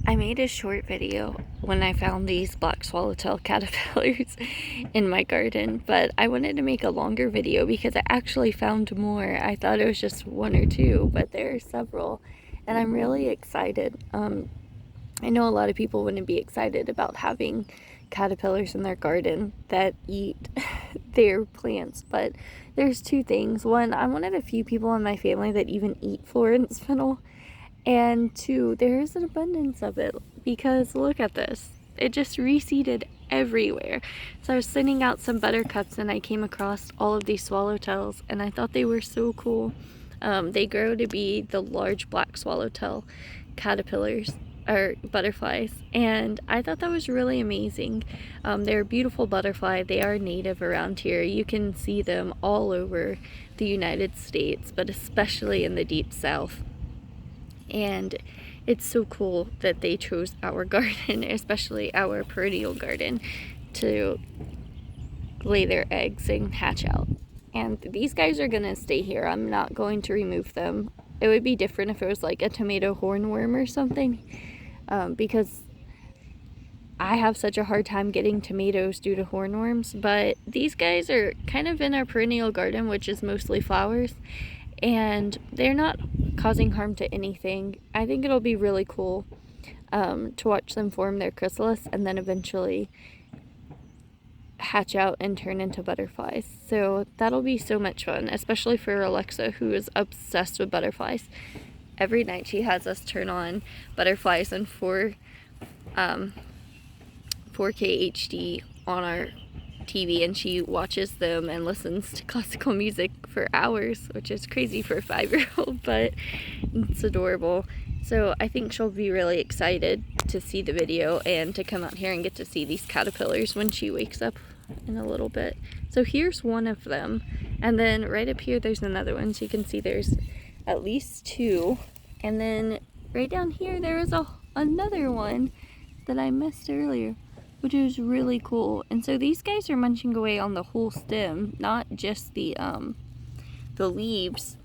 I made a short video when I found these black swallowtail caterpillars in my garden, but I wanted to make a longer video because I actually found more. I thought it was just one or two, but there are several, and I'm really excited. I know a lot of people wouldn't be excited about having caterpillars in their garden that eat their plants, but there's two things. One, I'm one of the few people in my family that even eat Florance Fennel. And two, there is an abundance of it because look at this. It just reseeded everywhere. So I was sending out some buttercups and I came across all of these swallowtails and I thought they were so cool. They grow to be the large black swallowtail caterpillars or butterflies, and I thought that was really amazing. They're a beautiful butterfly. They are native around here. You can see them all over the United States, but especially in the deep south. And it's so cool that they chose our garden, especially our perennial garden, to lay their eggs and hatch out. And these guys are gonna stay here. I'm not going to remove them. It would be different if it was like a tomato hornworm or something, because I have such a hard time getting tomatoes due to hornworms. But these guys are kind of in our perennial garden, which is mostly flowers, and they're not causing harm to anything. I think it'll be really cool to watch them form their chrysalis and then eventually hatch out and turn into butterflies. So that'll be so much fun, especially for Alexa, who is obsessed with butterflies. Every night she has us turn on butterflies and 4K HD on our TV, and she watches them and listens to classical music for hours, which is crazy for a 5-year-old, but it's adorable. So I think she'll be really excited to see the video and to come out here and get to see these caterpillars when she wakes up in a little bit. So here's one of them, and then right up here there's another one, so you can see there's at least two, and then right down here there is another one that I missed earlier, which is really cool. And so these guys are munching away on the whole stem, not just the leaves,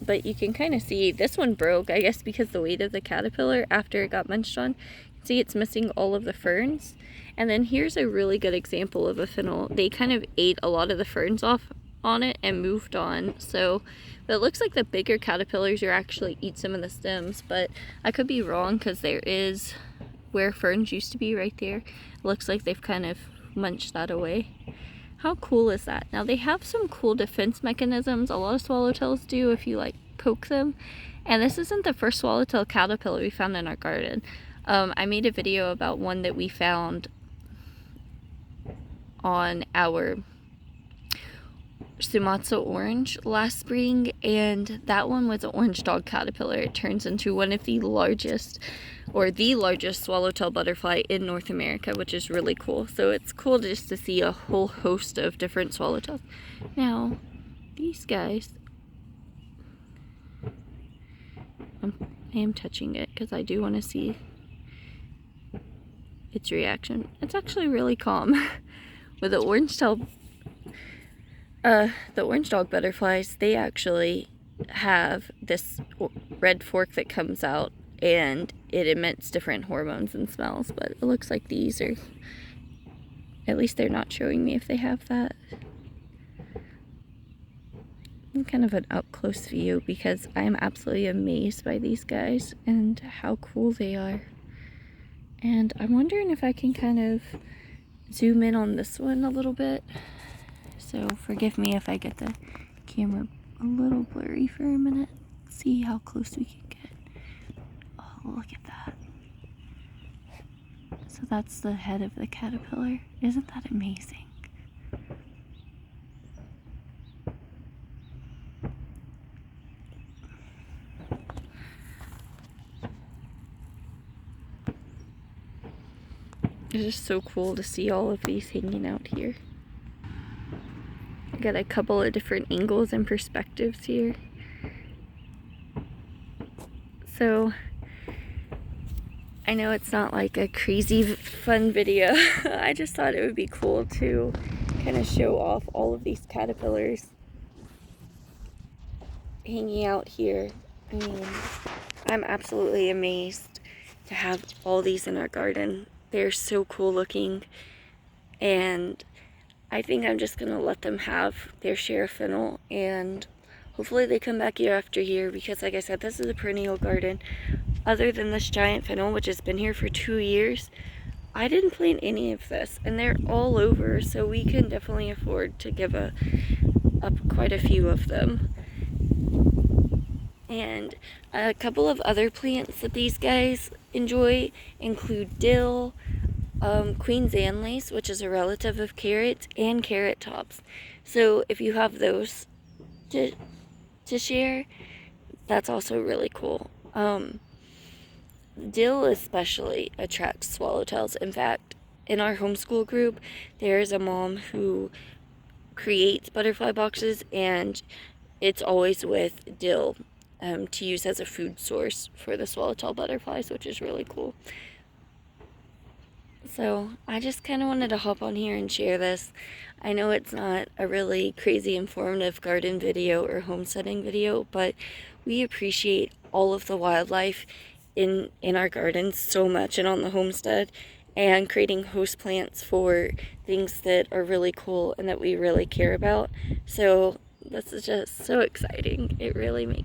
but you can kind of see this one broke, I guess because the weight of the caterpillar after it got munched on. You can see it's missing all of the ferns. And then here's a really good example of a fennel. They kind of ate a lot of the ferns off on it and moved on. So it looks like the bigger caterpillars are actually eat some of the stems, but I could be wrong because there is where ferns used to be right there. Looks like they've kind of munched that away. How cool is that? Now they have some cool defense mechanisms. A lot of swallowtails do if you like poke them. And this isn't the first swallowtail caterpillar we found in our garden. I made a video about one that we found on our Sumatsu orange last spring, and that one was an orange dog caterpillar. It turns into one of the largest, or the largest swallowtail butterfly in North America, which is really cool. So it's cool just to see a whole host of different swallowtails. Now these guys, I am touching it because I do want to see its reaction. It's actually really calm. With the orange dog butterflies, they actually have this red fork that comes out and it emits different hormones and smells, but it looks like these are, at least they're not showing me if they have that. Kind of an up close view because I am absolutely amazed by these guys and how cool they are. And I'm wondering if I can kind of zoom in on this one a little bit. So forgive me if I get the camera a little blurry for a minute. See how close we can get. Oh, look at that. So that's the head of the caterpillar. Isn't that amazing? It's just so cool to see all of these hanging out here. Got a couple of different angles and perspectives here. So I know it's not like a crazy fun video. I just thought it would be cool to kind of show off all of these caterpillars hanging out here. I mean, I'm absolutely amazed to to have all these in our garden. They're so cool looking, and I think I'm just gonna let them have their share of fennel, and hopefully they come back year after year, because like I said, this is a perennial garden. Other than this giant fennel, which has been here for 2 years, I didn't plant any of this, and they're all over, so we can definitely afford to give up quite a few of them. And a couple of other plants that these guys enjoy include dill, Queen's Anlace, which is a relative of carrots, and carrot tops. So if you have those to share, that's also really cool. Dill especially attracts swallowtails. In fact, in our homeschool group, there's a mom who creates butterfly boxes, and it's always with dill to use as a food source for the swallowtail butterflies, which is really cool. So I just kind of wanted to hop on here and share this. I know it's not a really crazy informative garden video or homesteading video, but we appreciate all of the wildlife in our gardens so much and on the homestead, and creating host plants for things that are really cool and that we really care about. So this is just so exciting. It really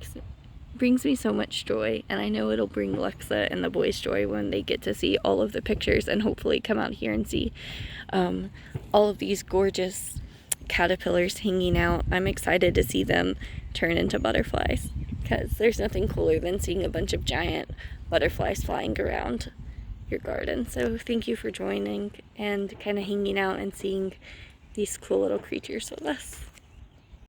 brings me so much joy, and I know it'll bring Lexa and the boys joy when they get to see all of the pictures and hopefully come out here and see all of these gorgeous caterpillars hanging out. I'm excited to see them turn into butterflies, because there's nothing cooler than seeing a bunch of giant butterflies flying around your garden. So thank you for joining and kind of hanging out and seeing these cool little creatures with us.